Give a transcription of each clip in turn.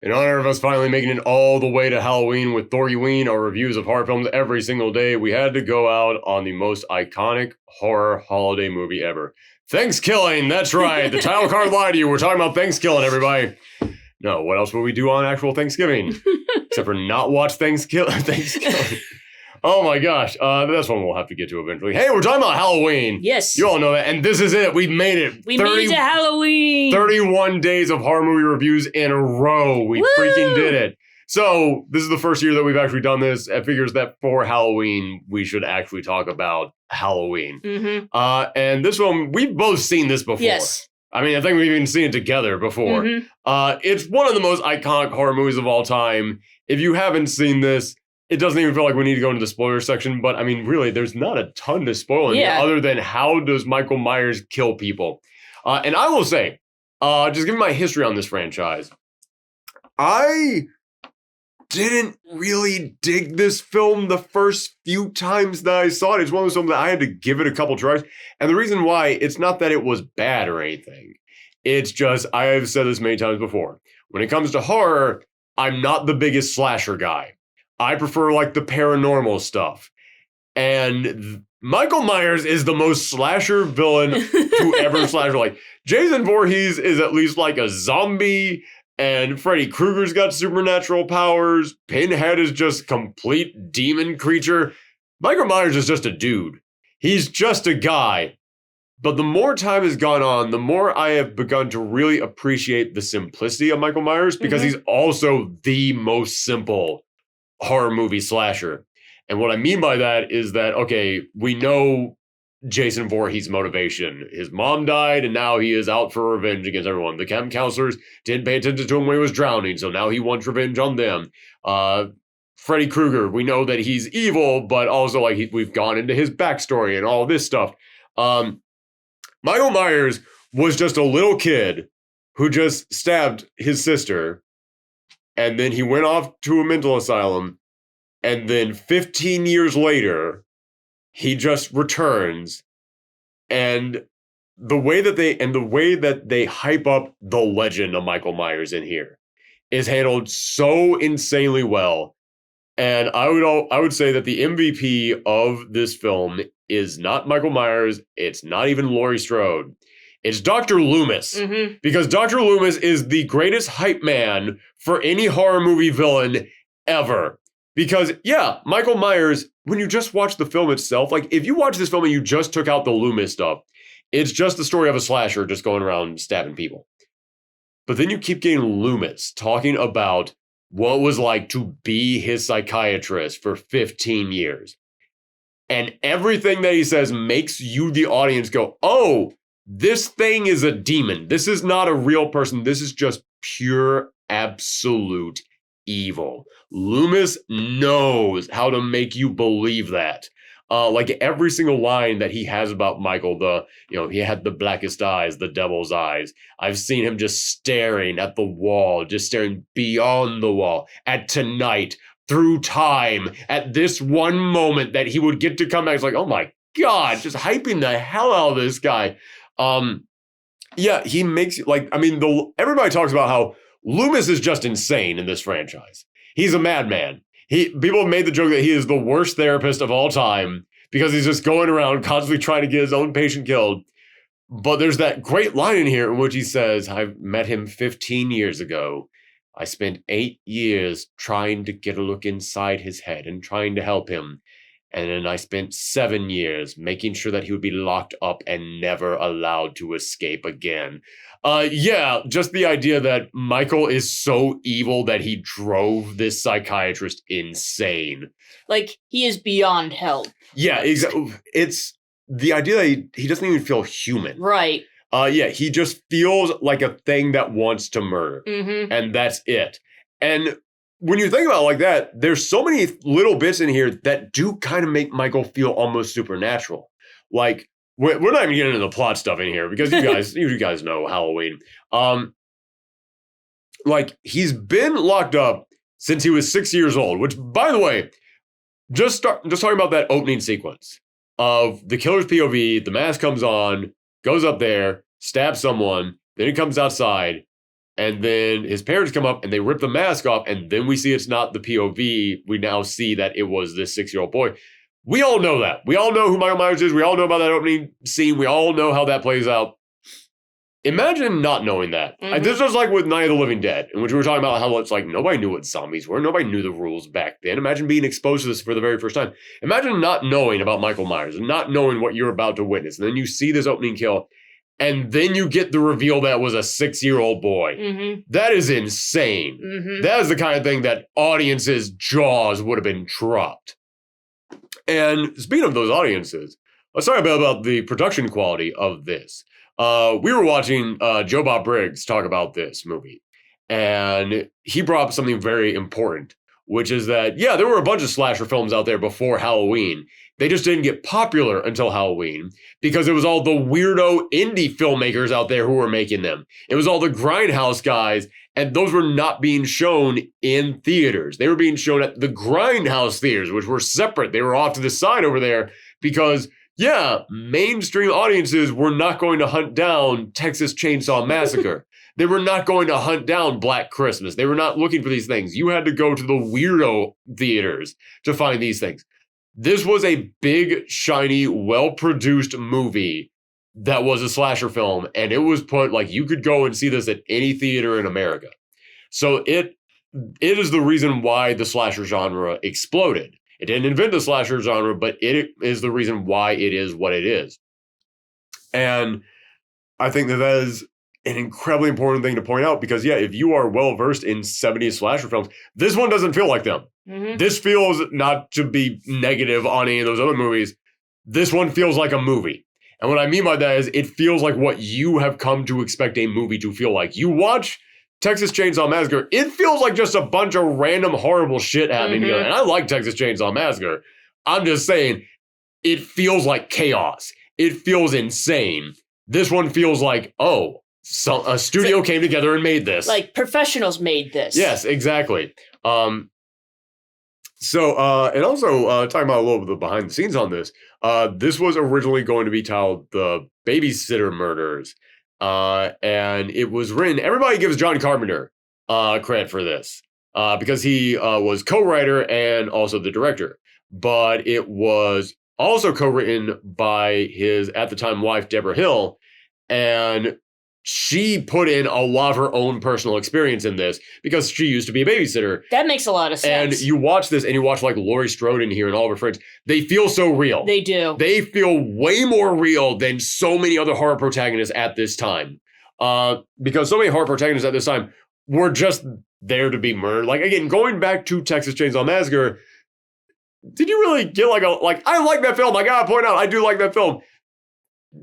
In honor of us finally making it all the way to Halloween with Thorgiween, our reviews of horror films every single day, we had to go out on the most iconic horror holiday movie ever. Thanksgiving, that's right. The title card lied to you. We're talking about Thanksgiving, everybody. No, what else would we do on actual Thanksgiving? Except for not watch Thanksgiving. Oh my gosh, that's one we'll have to get to eventually. Hey, we're talking about Halloween. Yes. You all know that, and this is it. We've made it. We made it to Halloween. 31 days of horror movie reviews in a row. We freaking did it. So, this is the first year that we've actually done this. It figures that for Halloween, we should actually talk about Halloween. Mm-hmm. And this one, we've both seen this before. Yes. I mean, I think we've even seen it together before. Mm-hmm. It's one of the most iconic horror movies of all time. If you haven't seen this, it doesn't even feel like we need to go into the spoiler section, but I mean, really, there's not a ton to spoil in here other than how does Michael Myers kill people. And I will say, just giving my history on this franchise, I didn't really dig this film the first few times that I saw it. It's one of those films that I had to give it a couple tries. And the reason why, it's not that it was bad or anything. It's just, I have said this many times before. When it comes to horror, I'm not the biggest slasher guy. I prefer like the paranormal stuff. And Michael Myers is the most slasher villain to ever slasher. Like Jason Voorhees is at least like a zombie, and Freddy Krueger's got supernatural powers. Pinhead is just complete demon creature. Michael Myers is just a dude. He's just a guy. But the more time has gone on, the more I have begun to really appreciate the simplicity of Michael Myers because he's also the most simple horror movie slasher. And what I mean by that is that, okay, we know Jason Voorhees' motivation. His mom died, and now he is out for revenge against everyone. The camp counselors didn't pay attention to him when he was drowning, so now he wants revenge on them. Freddy Krueger, we know that he's evil, but also like we've gone into his backstory and all this stuff. Michael Myers was just a little kid who just stabbed his sister, and then he went off to a mental asylum, and then 15 years later, he just returns, and the way that they hype up the legend of Michael Myers in here is handled so insanely well. And I would say that the MVP of this film is not Michael Myers, it's not even Laurie Strode. It's Dr. Loomis, because Dr. Loomis is the greatest hype man for any horror movie villain ever. Because, yeah, Michael Myers, when you just watch the film itself, like, if you watch this film and you just took out the Loomis stuff, it's just the story of a slasher just going around stabbing people. But then you keep getting Loomis talking about what it was like to be his psychiatrist for 15 years. And everything that he says makes you, the audience, go, oh, this thing is a demon. This is not a real person. This is just pure, absolute evil. Loomis knows how to make you believe that. Like every single line that he has about Michael, he had the blackest eyes, the devil's eyes. I've seen him just staring at the wall, just staring beyond the wall, at tonight, through time, at this one moment that he would get to come back. It's like, oh my God, just hyping the hell out of this guy. Yeah, he makes, everybody talks about how Loomis is just insane in this franchise. He's a madman. People have made the joke that he is the worst therapist of all time because he's just going around constantly trying to get his own patient killed. But there's that great line in here in which he says, I met him 15 years ago. I spent 8 years trying to get a look inside his head and trying to help him. And then I spent 7 years making sure that he would be locked up and never allowed to escape again. Yeah, just the idea that Michael is so evil that he drove this psychiatrist insane. Like, he is beyond help. Yeah, exactly. It's the idea that he doesn't even feel human. Right. Yeah, he just feels like a thing that wants to murder. And that's it. And when you think about it like that, there's so many little bits in here that do kind of make Michael feel almost supernatural. Like, we're not even getting into the plot stuff in here because you guys know Halloween. Like, he's been locked up since he was 6 years old, which, by the way, just talking about that opening sequence of the killer's POV, the mask comes on, goes up there, stabs someone, then he comes outside, And then his parents come up and they rip the mask off. And then we see it's not the POV. We now see that it was this 6-year-old boy. We all know that. We all know who Michael Myers is. We all know about that opening scene. We all know how that plays out. Imagine not knowing that. Mm-hmm. This was like with Night of the Living Dead, in which we were talking about how it's like nobody knew what zombies were. Nobody knew the rules back then. Imagine being exposed to this for the very first time. Imagine not knowing about Michael Myers and not knowing what you're about to witness. And then you see this opening kill, and then you get the reveal that was a 6-year-old boy. Mm-hmm. That is insane. Mm-hmm. That is the kind of thing that audiences' jaws would have been dropped. And speaking of those audiences, let's talk about the production quality of this. We were watching Joe Bob Briggs talk about this movie, and he brought up something very important, which is that, yeah, there were a bunch of slasher films out there before Halloween. They just didn't get popular until Halloween because it was all the weirdo indie filmmakers out there who were making them. It was all the grindhouse guys, and those were not being shown in theaters. They were being shown at the grindhouse theaters, which were separate. They were off to the side over there because, yeah, mainstream audiences were not going to hunt down Texas Chainsaw Massacre. They were not going to hunt down Black Christmas. They were not looking for these things. You had to go to the weirdo theaters to find these things. This was a big, shiny, well-produced movie that was a slasher film, and it was put, like, you could go and see this at any theater in America. So it is the reason why the slasher genre exploded. It didn't invent the slasher genre, but it is the reason why it is what it is. And I think that is an incredibly important thing to point out because, yeah, if you are well-versed in 70s slasher films, this one doesn't feel like them. Mm-hmm. This feels, not to be negative on any of those other movies, this one feels like a movie. And what I mean by that is it feels like what you have come to expect a movie to feel like. You watch Texas Chainsaw Massacre, it feels like just a bunch of random horrible shit happening together. And I like Texas Chainsaw Massacre. I'm just saying, it feels like chaos. It feels insane. This one feels like, oh, so a studio came together and made this. Like professionals made this. Yes, exactly. And also talking about a little bit of the behind the scenes on this, this was originally going to be titled The Babysitter Murders. And it was written, everybody gives John Carpenter credit for this because he was co-writer and also the director. But it was also co-written by his, at the time, wife, Deborah Hill. And she put in a lot of her own personal experience in this because she used to be a babysitter. That makes a lot of sense. And you watch this and you watch like Laurie Strode in here and all of her friends. They feel so real. They do. They feel way more real than so many other horror protagonists at this time. Because so many horror protagonists at this time were just there to be murdered. Like, again, going back to Texas Chainsaw Massacre, did you really get I like that film. I gotta point out, I do like that film.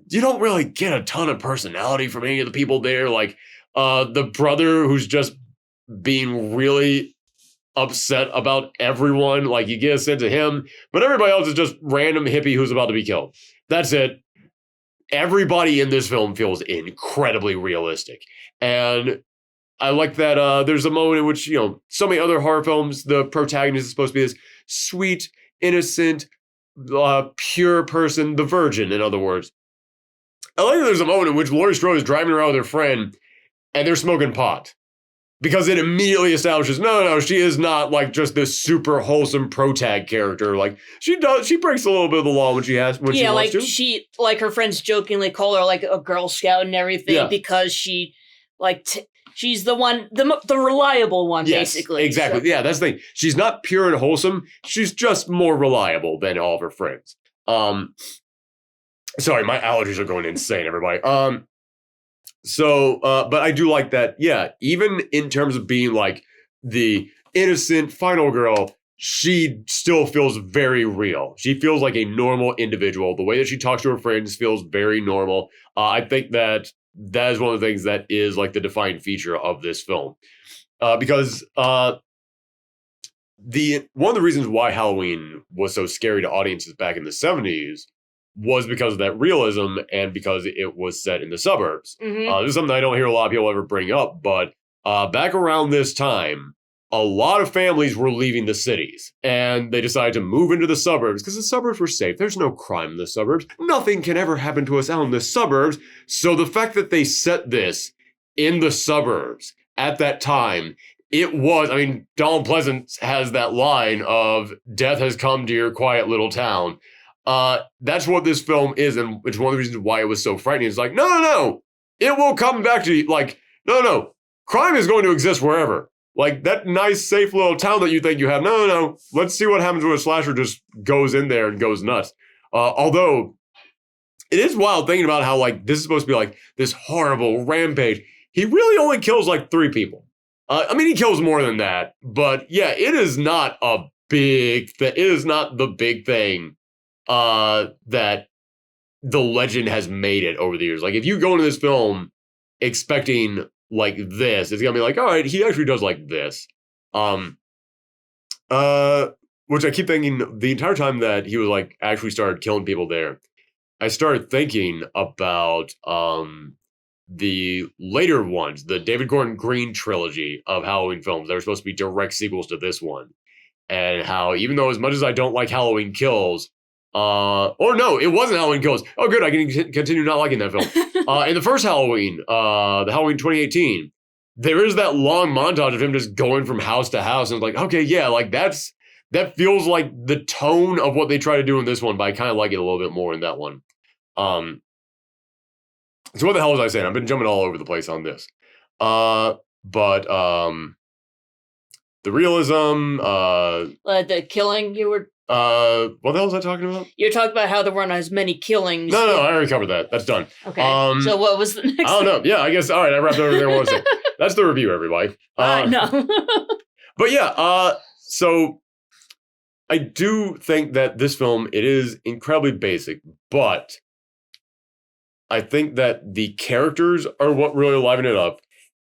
You don't really get a ton of personality from any of the people there. Like the brother who's just being really upset about everyone. Like you get a sense of him, but everybody else is just random hippie who's about to be killed. That's it. Everybody in this film feels incredibly realistic. And I like that there's a moment in which, so many other horror films, the protagonist is supposed to be this sweet, innocent, pure person, the virgin, in other words. I like that there's a moment in which Laurie Strode is driving around with her friend and they're smoking pot. Because it immediately establishes, no, she is not like just this super wholesome protag character. Like she breaks a little bit of the law when she wants to. Like her friends jokingly call her like a Girl Scout and everything because she she's the one, the reliable one, basically. Exactly. So. Yeah, that's the thing. She's not pure and wholesome. She's just more reliable than all of her friends. Sorry, my allergies are going insane, everybody. But I do like that, yeah, even in terms of being like the innocent final girl, she still feels very real. She feels like a normal individual. The way that she talks to her friends feels very normal. I think that is one of the things that is like the defining feature of this film. Because one of the reasons why Halloween was so scary to audiences back in the 70s was because of that realism and because it was set in the suburbs. Mm-hmm. This is something I don't hear a lot of people ever bring up, but back around this time, a lot of families were leaving the cities and they decided to move into the suburbs because the suburbs were safe. There's no crime in the suburbs. Nothing can ever happen to us out in the suburbs. So the fact that they set this in the suburbs at that time, it was, I mean, Donald Pleasance has that line of death has come to your quiet little town. That's what this film is, and it's one of the reasons why it was so frightening. It's like, no, it will come back to you. Like, no, crime is going to exist wherever. Like, that nice, safe little town that you think you have, no, let's see what happens when a slasher just goes in there and goes nuts. Although, it is wild thinking about how, like, this is supposed to be, like, this horrible rampage. He really only kills, like, 3 people. I mean, he kills more than that, but yeah, it is not a big thing. It is not the big thing that the legend has made it over the years. Like, if you go into this film expecting like this, it's gonna be like, all right, he actually does like this. Which I keep thinking the entire time that he was like actually started killing people there, I started thinking about the later ones, the David Gordon Green trilogy of Halloween films that were supposed to be direct sequels to this one. And how, even though as much as I don't like Halloween Kills, or no, it wasn't Halloween Kills. Oh, good, I can continue not liking that film. In the first Halloween, the Halloween 2018, there is that long montage of him just going from house to house. And it's like, okay, yeah, like that feels like the tone of what they try to do in this one, but I kind of like it a little bit more in that one. So what the hell was I saying? I've been jumping all over the place on this. But the realism, the killing you were. What the hell was I talking about? You're talking about how there weren't as many killings. No, I already covered that. That's done. Okay. So what was the next? I don't know. Yeah, I guess. All right, I wrapped everything I want to say. That's the review, everybody. No. But yeah, so I do think that this film, it is incredibly basic, but I think that the characters are what really liven it up,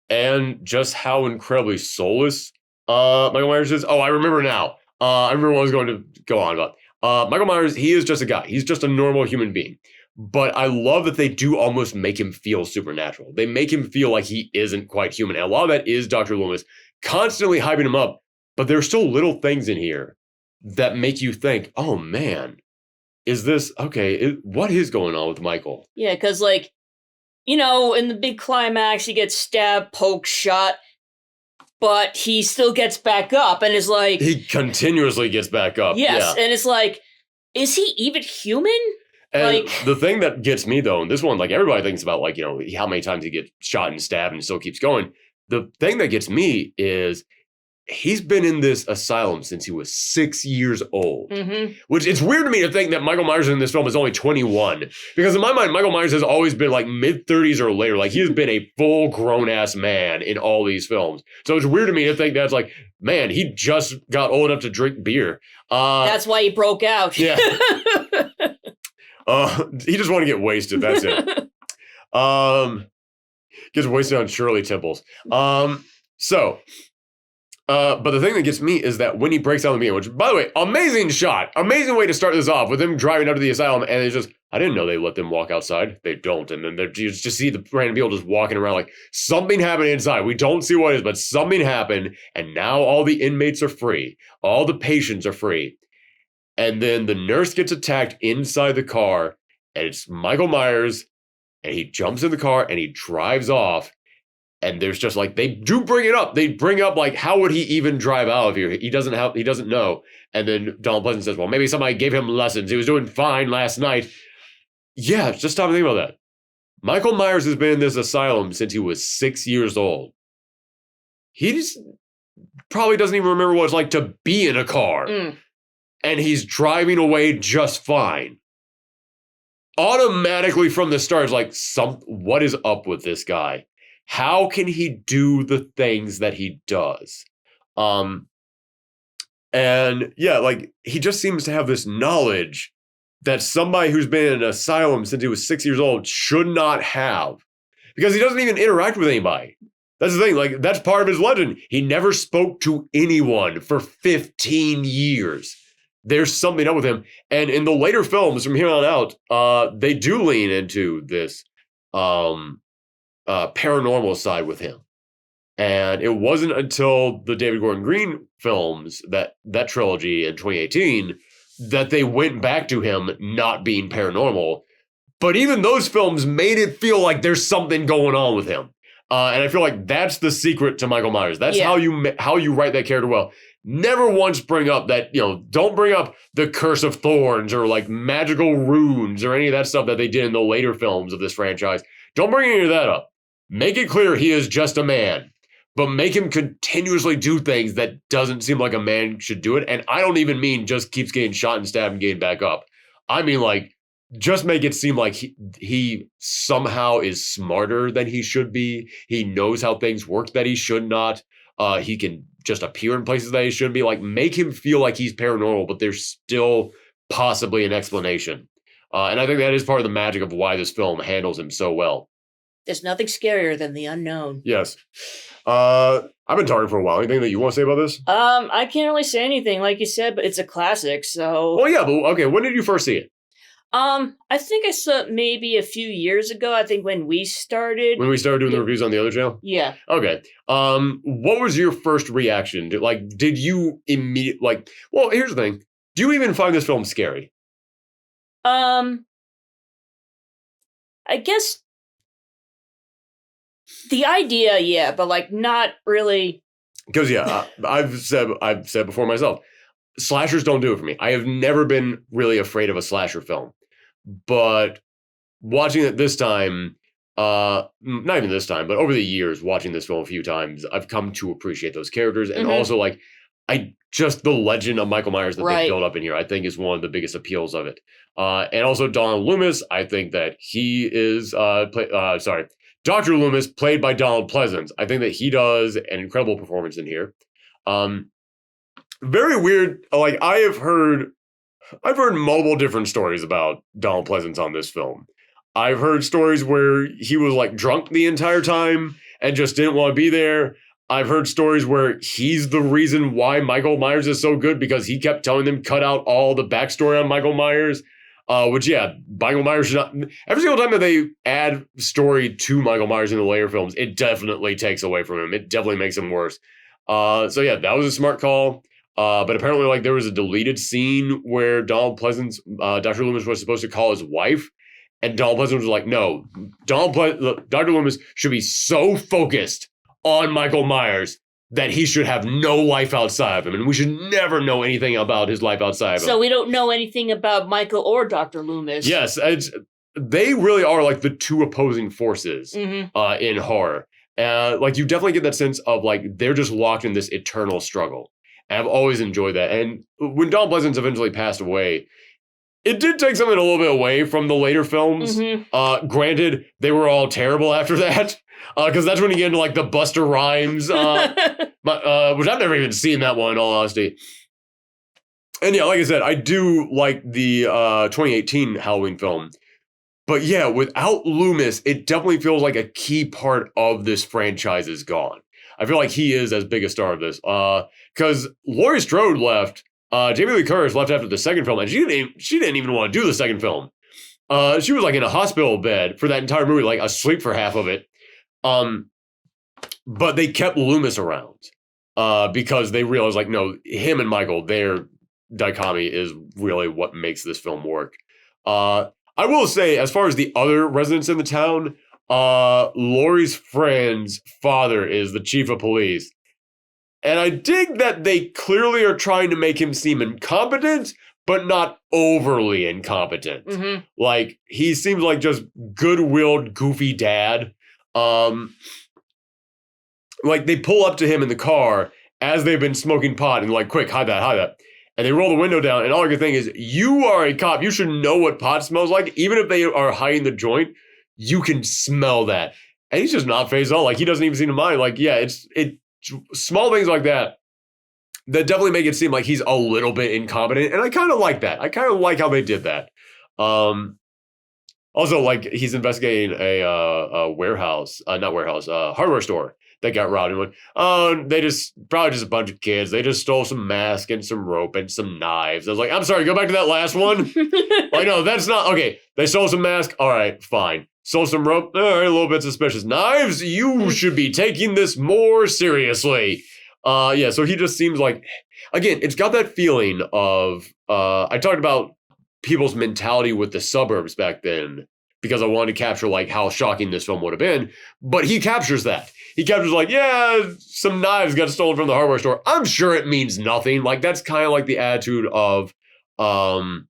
and just how incredibly soulless Michael Myers is. Oh, I remember now. I remember what I was going to go on about. Michael Myers, he is just a guy. He's just a normal human being. But I love that they do almost make him feel supernatural. They make him feel like he isn't quite human. And a lot of that is Dr. Loomis constantly hyping him up. But there's still little things in here that make you think, oh man, is this, okay, what is going on with Michael? Yeah, because like, in the big climax, he gets stabbed, poked, shot. But he still gets back up and is like... He continuously gets back up. Yes, yeah. And it's like, is he even human? And like, the thing that gets me, though, in this one, like, everybody thinks about, like, how many times he gets shot and stabbed and still keeps going. The thing that gets me is he's been in this asylum since he was 6 years old. Mm-hmm. Which, it's weird to me to think that Michael Myers in this film is only 21. Because in my mind, Michael Myers has always been like mid-30s or later. Like, he has been a full grown-ass man in all these films. So it's weird to me to think that's like, man, he just got old enough to drink beer. That's why he broke out. Yeah. He just wanted to get wasted. That's it. Gets wasted on Shirley Temples. But the thing that gets me is that when he breaks down the beginning, which, by the way, amazing shot, amazing way to start this off with him driving up to the asylum, and it's just, I didn't know they let them walk outside. They don't, and then you just see the random people just walking around like, something happened inside. We don't see what it is, but something happened, and now all the inmates are free. All the patients are free. And then the nurse gets attacked inside the car, and it's Michael Myers, and he jumps in the car, and he drives off. And there's just like, they do bring it up. They bring up like, how would he even drive out of here? He doesn't know. And then Donald Pleasance says, well, maybe somebody gave him lessons. He was doing fine last night. Yeah, just stop and think about that. Michael Myers has been in this asylum since he was 6 years old. He just probably doesn't even remember what it's like to be in a car. And he's driving away just fine. Automatically from the start, it's like, what is up with this guy? How can he do the things that he does? And yeah, like, he just seems to have this knowledge that somebody who's been in an asylum since he was 6 years old should not have. Because he doesn't even interact with anybody. That's the thing, like, that's part of his legend. He never spoke to anyone for 15 years. There's something up with him. And in the later films from here on out, they do lean into this paranormal side with him. And it wasn't until the David Gordon Green films, that trilogy in 2018, that they went back to him not being paranormal. But even those films made it feel like there's something going on with him. And I feel like that's the secret to Michael Myers. That's how you write that character well. Never once bring up that, don't bring up the Curse of Thorns or like magical runes or any of that stuff that they did in the later films of this franchise. Don't bring any of that up. Make it clear he is just a man, but make him continuously do things that doesn't seem like a man should do it. And I don't even mean just keeps getting shot and stabbed and getting back up. I mean, like, just make it seem like he somehow is smarter than he should be. He knows how things work that he should not. He can just appear in places that he shouldn't be. Like, make him feel like he's paranormal, but there's still possibly an explanation. And I think that is part of the magic of why this film handles him so well. There's nothing scarier than the unknown. Yes. I've been talking for a while. Anything that you want to say about this? I can't really say anything, like you said, but it's a classic, so... Well, yeah, but okay, when did you first see it? I think I saw it maybe a few years ago. I think when we started. When we started doing the reviews on the other channel? Yeah. Okay. What was your first reaction? Did you immediately, well, here's the thing. Do you even find this film scary? I guess the idea, yeah, but like not really. Because I've said before myself, slashers don't do it for me. I have never been really afraid of a slasher film. But watching it this time, not even this time, but over the years, watching this film a few times, I've come to appreciate those characters. And also, like, the legend of Michael Myers that they built up in here, I think is one of the biggest appeals of it. And also Donald Loomis, I think that he is, Dr. Loomis, played by Donald Pleasence. I think that he does an incredible performance in here. Very weird. Like, I've heard multiple different stories about Donald Pleasence on this film. I've heard stories where he was like drunk the entire time and just didn't want to be there. I've heard stories where he's the reason why Michael Myers is so good because he kept telling them cut out all the backstory on Michael Myers. Michael Myers should not. Every single time that they add story to Michael Myers in the later films, it definitely takes away from him. It definitely makes him worse. That was a smart call. But apparently, like, there was a deleted scene where Donald Pleasence, Dr. Loomis was supposed to call his wife, and Donald Pleasence was like, no, Dr. Loomis should be so focused on Michael Myers that he should have no life outside of him, and we should never know anything about his life outside of him. So we don't know anything about Michael or Dr. Loomis. Yes, they really are like the two opposing forces in horror. Like, you definitely get that sense of, like, they're just locked in this eternal struggle. And I've always enjoyed that. And when Donald Pleasence eventually passed away, it did take something a little bit away from the later films. Granted, they were all terrible after that. Because that's when you get into, like, the Buster Rhymes, which I've never even seen that one, in all honesty. And yeah, like I said, I do like the 2018 Halloween film. But yeah, without Loomis, it definitely feels like a key part of this franchise is gone. I feel like he is as big a star of this. Because Laurie Strode left, Jamie Lee Curtis left after the second film, and she didn't even want to do the second film. She was like in a hospital bed for that entire movie, like asleep for half of it. But they kept Loomis around because they realized, like, no, him and Michael, their dichotomy is really what makes this film work. I will say, as far as the other residents in the town, Laurie's friend's father is the chief of police. And I dig that they clearly are trying to make him seem incompetent, but not overly incompetent. Like, he seems like just good-willed, goofy dad. Like, they pull up to him in the car as they've been smoking pot and like, quick, hide that. And they roll the window down, and all I can think is, you are a cop. You should know what pot smells like. Even if they are hiding the joint, you can smell that. And he's just not phased at all. Like, he doesn't even seem to mind. Like, yeah, it's small things like that definitely make it seem like he's a little bit incompetent. And I kind of like that. I kind of like how they did that. Also, like, he's investigating a hardware store that got robbed. And probably just a bunch of kids. They just stole some masks and some rope and some knives. I was like, I'm sorry, go back to that last one. Like, no, that's not, okay. They stole some masks. All right, fine. Stole some rope. All right, a little bit suspicious. Knives, you should be taking this more seriously. So he just seems like, again, it's got that feeling of, I talked about people's mentality with the suburbs back then. because I wanted to capture like how shocking this film would have been. But he captures that. He captures like, yeah, some knives got stolen from the hardware store. I'm sure it means nothing. Like that's kind of like the attitude of the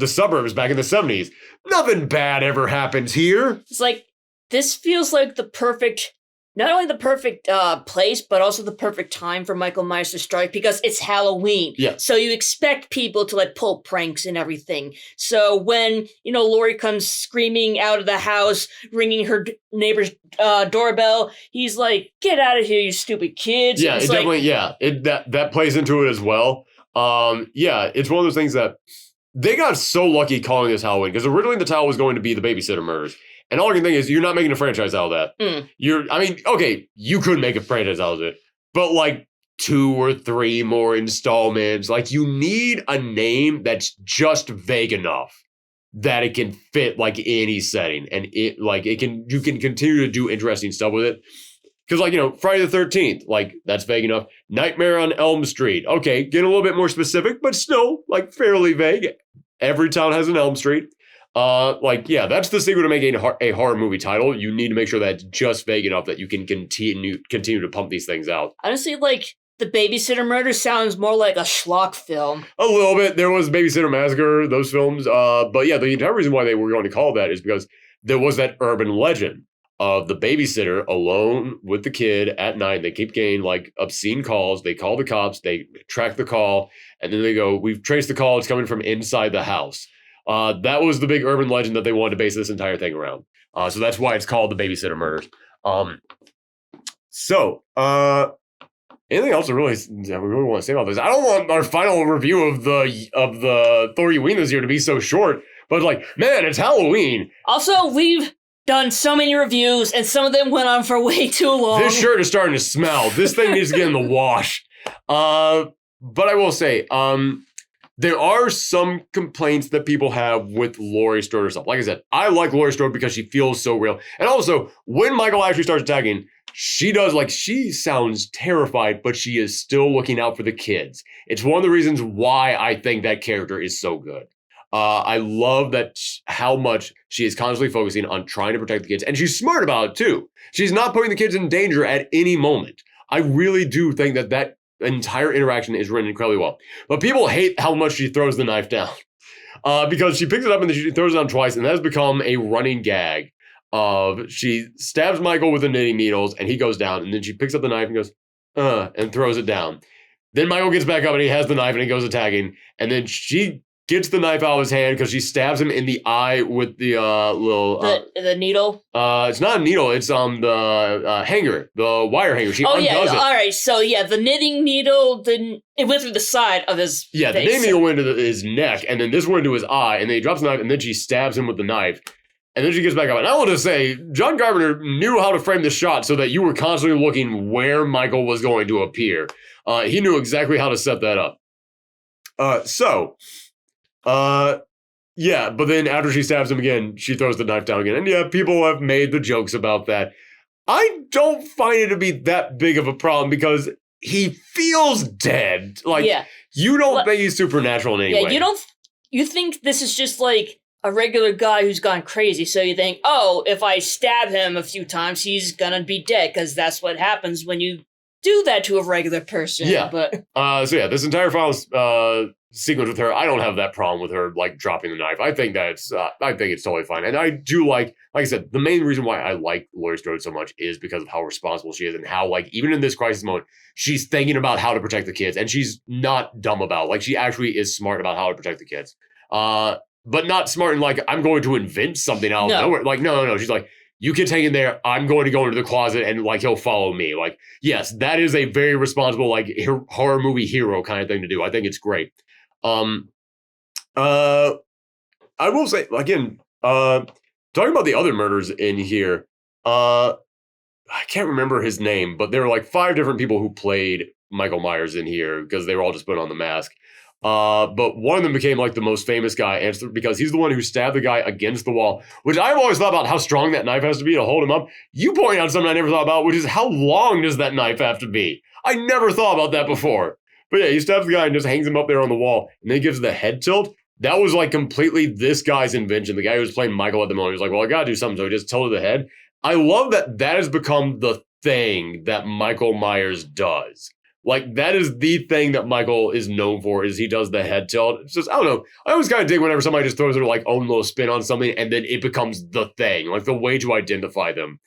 suburbs back in the 70s. Nothing bad ever happens here. It's like, this feels like the perfect, not only the perfect place, but also the perfect time for Michael Myers to strike because it's Halloween. Yeah. So you expect people to like pull pranks and everything. So when, Laurie comes screaming out of the house, ringing her neighbor's doorbell, he's like, get out of here, you stupid kids. Yeah, it definitely, that plays into it as well. It's one of those things that they got so lucky calling this Halloween because originally the title was going to be The Babysitter Murders. And all I can think is you're not making a franchise out of that. You could make a franchise out of it, but like 2 or 3 more installments. Like you need a name that's just vague enough that it can fit like any setting, and you can continue to do interesting stuff with it. Because Friday the 13th, like that's vague enough. Nightmare on Elm Street. Okay, get a little bit more specific, but still like fairly vague. Every town has an Elm Street. That's the secret to making a horror movie title. You need to make sure that it's just vague enough that you can continue to pump these things out. Honestly, like, The Babysitter Murder sounds more like a schlock film. A little bit. There was Babysitter Massacre, those films. But yeah, the entire reason why they were going to call that is because there was that urban legend of the babysitter alone with the kid at night. They keep getting like obscene calls. They call the cops. They track the call. And then they go, we've traced the call. It's coming from inside the house. That was the big urban legend that they wanted to base this entire thing around. So that's why it's called The Babysitter Murders. Anything else we really want to say about this? I don't want our final review of the Thorgiween this year to be so short, but like, man, it's Halloween. Also, we've done so many reviews, and some of them went on for way too long. This shirt is starting to smell. This thing needs to get in the wash. But I will say, there are some complaints that people have with Laurie Strode herself. Like I said, I like Laurie Strode because she feels so real. And also, when Michael actually starts attacking, she sounds terrified, but she is still looking out for the kids. It's one of the reasons why I think that character is so good. I love how much she is constantly focusing on trying to protect the kids. And she's smart about it, too. She's not putting the kids in danger at any moment. I really do think that entire interaction is written incredibly well. But people hate how much she throws the knife down. Because she picks it up and then she throws it down twice, and that has become a running gag of she stabs Michael with the knitting needles and he goes down, and then she picks up the knife and goes, and throws it down. Then Michael gets back up and he has the knife and he goes attacking, and then she gets the knife out of his hand because she stabs him in the eye with the the needle. It's not a needle. It's the hanger, the wire hanger. She undoes it. All right. So yeah, the knitting needle. It went through the side of his. Yeah, the knitting needle went into his neck, and then this went into his eye, and then he drops the knife, and then she stabs him with the knife, and then she gets back up. And I want to say, John Carpenter knew how to frame the shot so that you were constantly looking where Michael was going to appear. He knew exactly how to set that up. But then after she stabs him again, she throws the knife down again. And yeah, people have made the jokes about that. I don't find it to be that big of a problem because he feels dead. Like, you don't think he's supernatural in any way. You think this is just like a regular guy who's gone crazy. So you think, oh, if I stab him a few times, he's gonna be dead because that's what happens when you do that to a regular person. Yeah. But this entire final sequence with her, I don't have that problem with her like dropping the knife. I think it's totally fine. And I do like I said, the main reason why I like Laurie Strode so much is because of how responsible she is and how like even in this crisis moment, she's thinking about how to protect the kids, and she's not dumb about it. Like she actually is smart about how to protect the kids. But not smart in like I'm going to invent something out of nowhere. Like no. She's like, you can take him there. I'm going to go into the closet and like he'll follow me. Like, yes, that is a very responsible like horror movie hero kind of thing to do. I think it's great. I will say again, talking about the other murders in here, I can't remember his name, but there were like 5 different people who played Michael Myers in here because they were all just put on the mask. But one of them became like the most famous guy because he's the one who stabbed the guy against the wall, which I've always thought about how strong that knife has to be to hold him up. You point out something I never thought about, which is how long does that knife have to be? I never thought about that before. But yeah, he stabs the guy and just hangs him up there on the wall, and then he gives the head tilt. that was like completely this guy's invention. The guy who was playing Michael at the moment was like, well, I gotta do something. So he just tilted the head. I love that that has become the thing that Michael Myers does. Like, that is the thing that Michael is known for, is he does the head tilt. It's just, I don't know. I always kind of dig whenever somebody just throws their like own little spin on something and then it becomes the thing, like the way to identify them.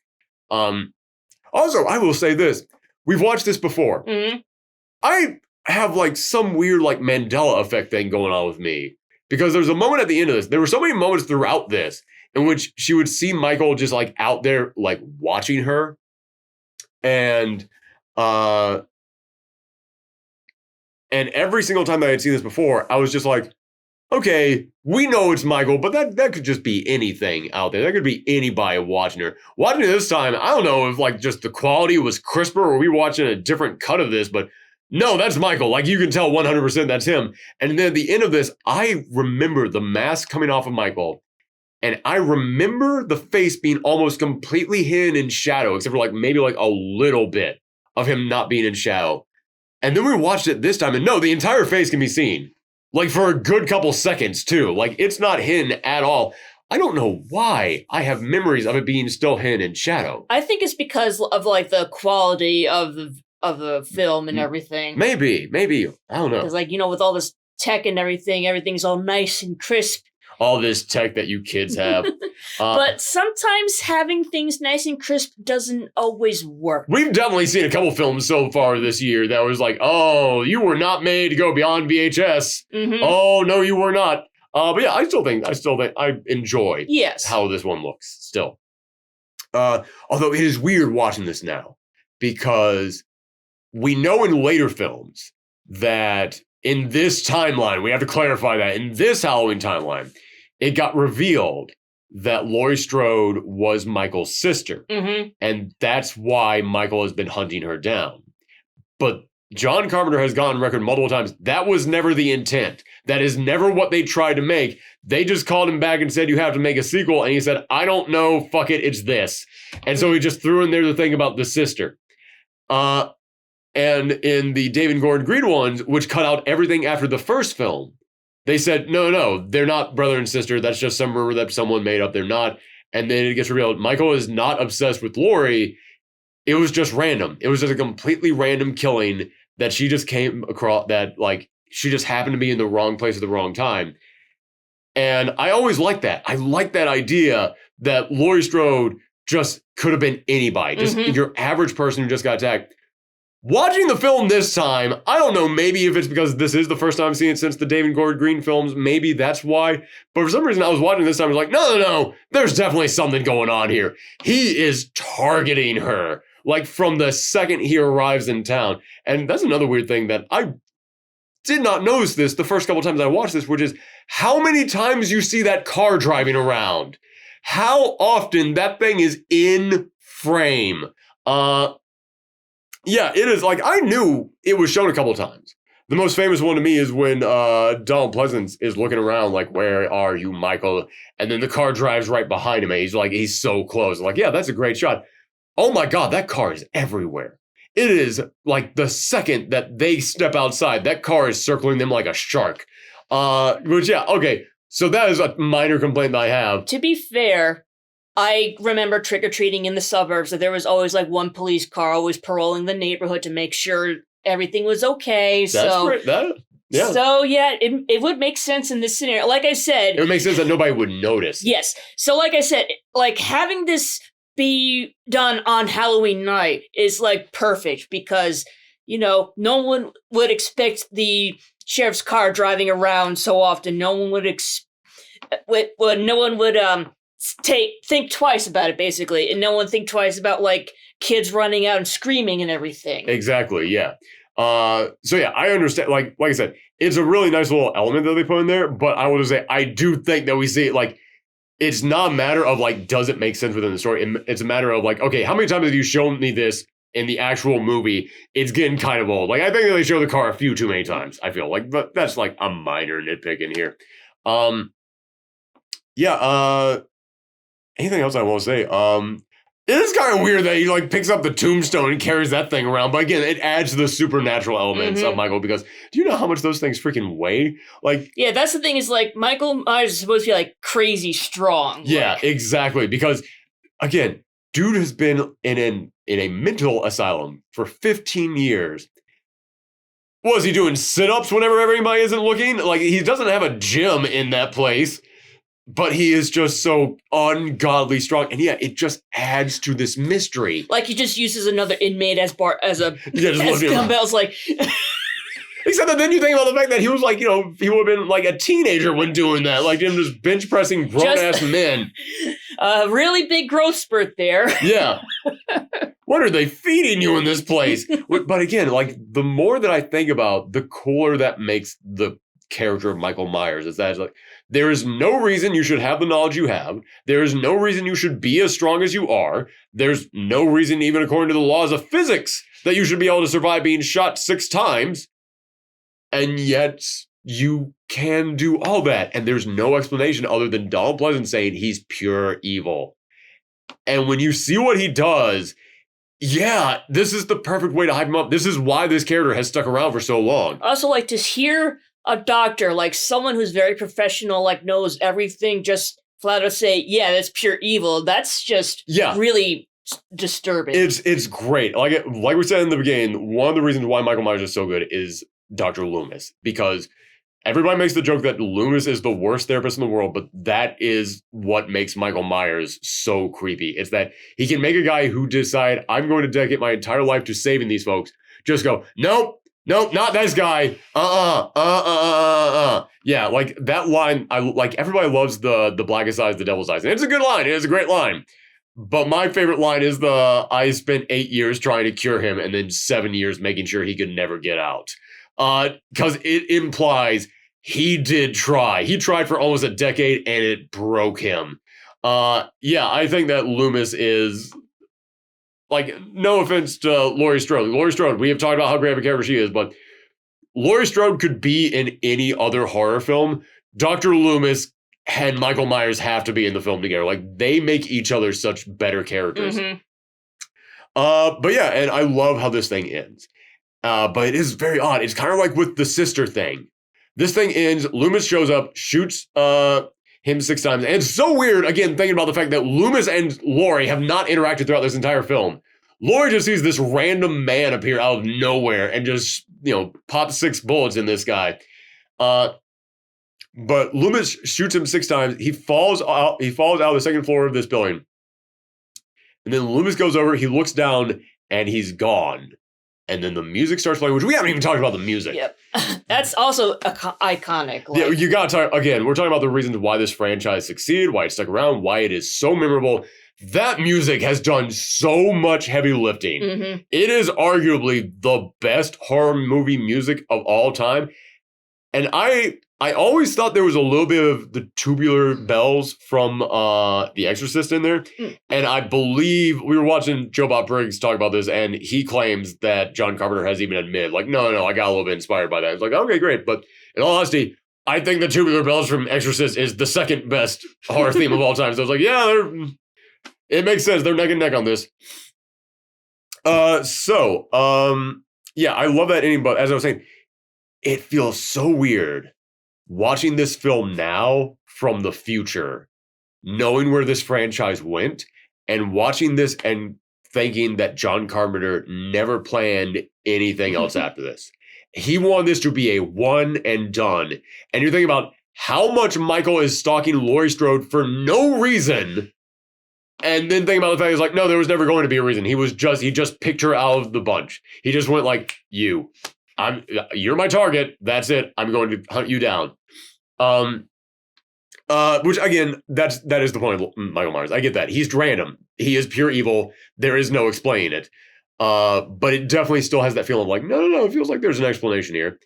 Also, I will say this. We've watched this before. Mm-hmm. I have like some weird like Mandela effect thing going on with me. Because there's a moment at the end of this. There were so many moments throughout this in which she would see Michael just like out there like watching her. And every single time that I had seen this before, I was just like, okay, we know it's Michael, but that could just be anything out there. That could be anybody watching her. Watching it this time, I don't know if like just the quality was crisper or we watching a different cut of this, but no, that's Michael. Like, you can tell 100% that's him. And then at the end of this, I remember the mask coming off of Michael. And I remember the face being almost completely hidden in shadow, except for like maybe like a little bit of him not being in shadow. And then we watched it this time, and no, the entire face can be seen. Like, for a good couple seconds, too. Like, it's not hidden at all. I don't know why I have memories of it being still hidden in shadow. I think it's because of like the quality of the film and everything. Maybe. I don't know. Because, like, with all this tech and everything, everything's all nice and crisp. All this tech that you kids have. But sometimes having things nice and crisp doesn't always work. We've definitely seen a couple films so far this year that was like, oh, you were not made to go beyond VHS. Mm-hmm. Oh, no, you were not. But yeah, I still think I enjoy how this one looks still. Although it is weird watching this now, because we know in later films that in this timeline, we have to clarify that in this Halloween timeline, it got revealed that Laurie Strode was Michael's sister. Mm-hmm. And that's why Michael has been hunting her down. But John Carpenter has gone on record multiple times. That was never the intent. That is never what they tried to make. They just called him back and said, you have to make a sequel. And he said, I don't know. Fuck it. It's this. And so he just threw in there the thing about the sister. And in the David Gordon Green ones, which cut out everything after the first film, they said, no, they're not brother and sister. That's just some rumor that someone made up. They're not. And then it gets revealed, Michael is not obsessed with Laurie. It was just random. It was just a completely random killing that she just came across, that like she just happened to be in the wrong place at the wrong time. And I always liked that. I like that idea that Laurie Strode just could have been anybody, just your average person who just got attacked. Watching the film this time, I don't know, maybe if it's because this is the first time I've seen it since the David Gordon Green films, maybe that's why. But for some reason, I was watching this time, I was like, no, there's definitely something going on here. He is targeting her, like from the second he arrives in town. And that's another weird thing that I did not notice this the first couple times I watched this, which is how many times you see that car driving around. How often that thing is in frame. Yeah, it is. Like, I knew it was shown a couple times. The most famous one to me is when Donald Pleasance is looking around like, where are you, Michael? And then the car drives right behind him and he's so close. Like, yeah, that's a great shot. Oh my God, that car is everywhere. It is like the second that they step outside, that car is circling them like a shark. Which, yeah, okay. So that is a minor complaint that I have. To be fair, I remember trick-or-treating in the suburbs, that there was always like one police car always paroling the neighborhood to make sure everything was okay. So yeah, it would make sense in this scenario. Like I said, it would make sense that nobody would notice. Yes. So like I said, like having this be done on Halloween night is like perfect because, no one would expect the sheriff's car driving around so often. No one would think twice about it, basically, and no one think twice about like kids running out and screaming and everything. Exactly, yeah. So yeah, I understand. Like I said, it's a really nice little element that they put in there. But I will just say, I do think that we see it like it's not a matter of like does it make sense within the story. It's a matter of like, okay, how many times have you shown me this in the actual movie? It's getting kind of old. Like I think they show the car a few too many times. I feel like, but that's like a minor nitpick in here. Yeah. Anything else I want to say? It is kind of weird that he like picks up the tombstone and carries that thing around. But again, it adds to the supernatural elements of Michael because do you know how much those things freaking weigh? Like, yeah, that's the thing is like Michael Myers is supposed to be like crazy strong. Yeah, like. exactly. Because again, dude has been in a mental asylum for 15 years. Was he doing sit-ups whenever everybody isn't looking? Like, he doesn't have a gym in that place. But he is just so ungodly strong. And yeah, it just adds to this mystery. Like he just uses another inmate as just dumbbells, like... Except that then you think about the fact that he was like, he would have been like a teenager when doing that. Like him just bench pressing grown-ass men. A really big growth spurt there. Yeah. What are they feeding you in this place? But again, like the more that I think about, the cooler that makes the character of Michael Myers is that it's like, there is no reason you should have the knowledge you have. There is no reason you should be as strong as you are. There's no reason, even according to the laws of physics, that you should be able to survive being shot 6 times. And yet you can do all that. And there's no explanation other than Donald Pleasance saying he's pure evil. And when you see what he does, yeah, this is the perfect way to hype him up. This is why this character has stuck around for so long. I also like to hear a doctor, like someone who's very professional, like knows everything, just flat out say, yeah, that's pure evil. That's just really disturbing. It's great. Like we said in the beginning, one of the reasons why Michael Myers is so good is Dr. Loomis, because everybody makes the joke that Loomis is the worst therapist in the world, but that is what makes Michael Myers so creepy. It's that he can make a guy who decide, I'm going to dedicate my entire life to saving these folks, just go, nope, not this guy. Yeah, like that line, everybody loves the blackest eyes, the devil's eyes. And it's a good line. It is a great line. But my favorite line is I spent 8 years trying to cure him and then 7 years making sure he could never get out. Because it implies he did try. He tried for almost a decade and it broke him. Yeah, I think that Loomis is... Like, no offense to Laurie Strode. Laurie Strode, we have talked about how great of a character she is, but Laurie Strode could be in any other horror film. Dr. Loomis and Michael Myers have to be in the film together. Like, they make each other such better characters. But yeah, and I love how this thing ends. But it is very odd. It's kind of like with the sister thing. This thing ends, Loomis shows up, shoots him 6 times. And it's so weird, again, thinking about the fact that Loomis and Laurie have not interacted throughout this entire film. Laurie just sees this random man appear out of nowhere and just, pop 6 bullets in this guy. But Loomis shoots him 6 times. He falls out of the 2nd floor of this building. And then Loomis goes over, he looks down, and he's gone. And then the music starts playing, which we haven't even talked about the music. Yep. That's also iconic. Yeah, you got to talk, again, we're talking about the reasons why this franchise succeeded, why it stuck around, why it is so memorable. That music has done so much heavy lifting. It is arguably the best horror movie music of all time. And I always thought there was a little bit of the tubular bells from The Exorcist in there. And I believe we were watching Joe Bob Briggs talk about this, and he claims that John Carpenter has even admitted, like, no, I got a little bit inspired by that. It's like, okay, great. But in all honesty, I think the tubular bells from Exorcist is the 2nd best horror theme of all time. So I was like, yeah, it makes sense. They're neck and neck on this. Yeah, I love that ending, but as I was saying, it feels so weird watching this film now from the future, knowing where this franchise went, and watching this and thinking that John Carpenter never planned anything else after this. He wanted this to be a one and done. And you're thinking about how much Michael is stalking Laurie Strode for no reason. And then thinking about the fact he's like, no, there was never going to be a reason. He just picked her out of the bunch. He just went like, you're my target. That's it. I'm going to hunt you down. Which again, that is the point of Michael Myers. I get that. He's random. He is pure evil. There is no explaining it. But it definitely still has that feeling of like, no, it feels like there's an explanation here.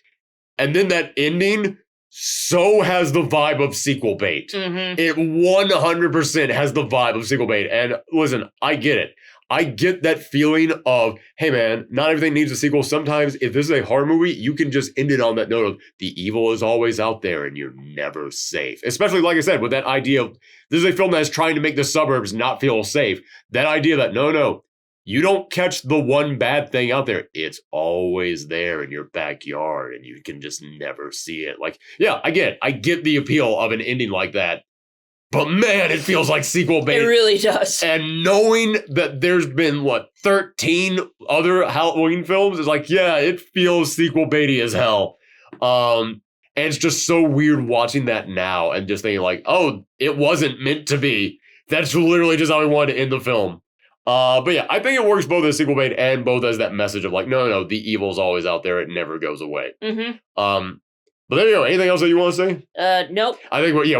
And then that ending so has the vibe of sequel bait. It 100% has the vibe of sequel bait. And listen, I get it. I get that feeling of, hey man, not everything needs a sequel. Sometimes if this is a horror movie, you can just end it on that note of the evil is always out there and you're never safe. Especially, like I said, with that idea of this is a film that's trying to make the suburbs not feel safe. That idea that no, you don't catch the one bad thing out there. It's always there in your backyard and you can just never see it. Like, yeah, I get the appeal of an ending like that. But man, it feels like sequel bait. It really does. And knowing that there's been, 13 other Halloween films is like, yeah, it feels sequel baity as hell. And it's just so weird watching that now and just thinking like, oh, it wasn't meant to be. That's literally just how we wanted to end the film. But yeah, I think it works both as sequel bait and both as that message of like, no, the evil's always out there. It never goes away. Mm-hmm. But there you go. Anything else that you want to say? Nope. I think, we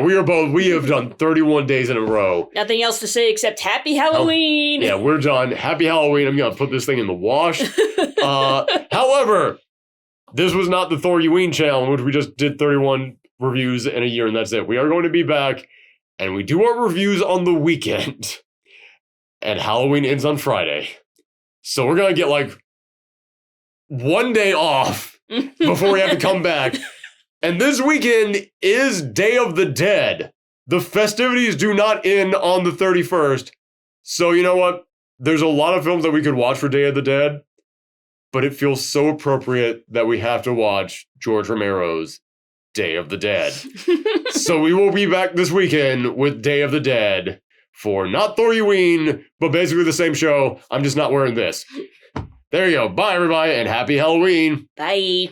have done 31 days in a row. Nothing else to say except Happy Halloween. Yeah, we're done. Happy Halloween. I'm going to put this thing in the wash. However, this was not the Thorgiween channel in which we just did 31 reviews in a year and that's it. We are going to be back and we do our reviews on the weekend. And Halloween ends on Friday. So we're going to get 1 day off before we have to come back. And this weekend is Day of the Dead. The festivities do not end on the 31st. So you know what? There's a lot of films that we could watch for Day of the Dead, but it feels so appropriate that we have to watch George Romero's Day of the Dead. So we will be back this weekend with Day of the Dead for not Thorgiween, but basically the same show. I'm just not wearing this. There you go. Bye, everybody, and happy Halloween. Bye.